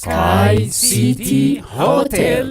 Sky City Hotel.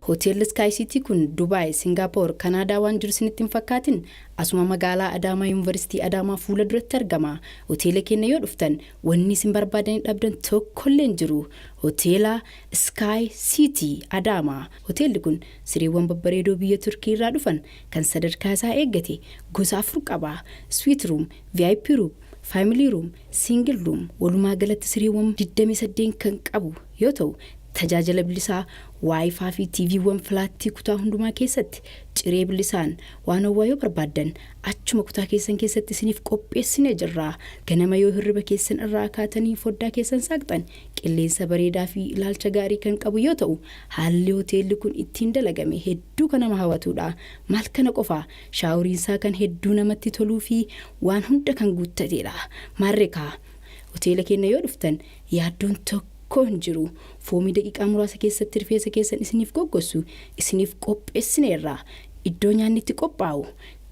Hotel Sky City kun Dubai, Singapore, Canada waan jiru sinitti hin fakkaatin asuma magaalaa Adama University Adama fuula duratti argama. Hoteela keenya yoo dhuftan wanni isin barbaadanii dhabdan tokkollee hin jiru. Hoteela Sky City Adama. Hoteelli kun siriiwwan babbareedoo biyya Turkii irraa dhufan kan sadarkaa isaa eeggate gosa 4 qaba. Suite room, VIP room, family room, single room, walumaa galatti siriiwwan 28 kan qabu yoo ta'u tajaajila bilisaa Wi-Fi fi TV-wwan flaatti kutaa hundumaa keessatti ciree bilisaan waan hawwaa yoo barbaadan achuma kutaa keessan keessatti isiniif qopheessinee jirra. Ganama yoo hirriba keessan irraa kaatanii foddaa keessan saaqxan qilleensa bareedaa fi ilaalcha gaarii kan qabu yoo ta'u haalli hoteelli kun ittiin dalagame hedduu kan nama hawwatudha. Maal kana qofa shaaworiinsaa kan hedduu namatti toluu fi waan hunda kan guuttatedha. Maarreekaa hoteela keenya yoo dhuftan yaaddoon kon jiru foomii daqiiqaa muraasa keessatti rifeensa keessan isiniif goggossu isiniif qopheessineerra. Iddoo nyaanni itti qophaa'u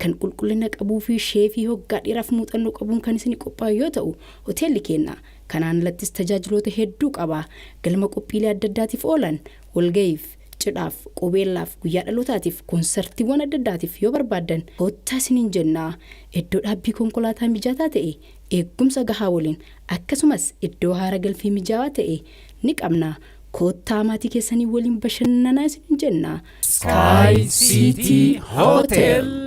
kan qulqullina qabuu fi sheefii hoggaa dheeraaf muuxannoo qabuun kan isin qophaa'u yoo ta'u hoteelli keenya kanaan alattis tajaajiloota hedduu qaba. Galma qophiilee adda addaatiif oolan walga'iif cidhaaf qubeellaaf guyyaa dhalootaatiif konsertiiwwan adda addaatiif yoo barbaadan hoottaa isiniin jenna. Iddoo dhaabbii konkolaataa mijataa ta'e eegumsa gahaa waliin akkasumas iddoo haara galfii mijaawaa ta'e ni qabna. Koottaa maatii keessanii waliin bashannanaa isiniin jenna. Sky City Hotel.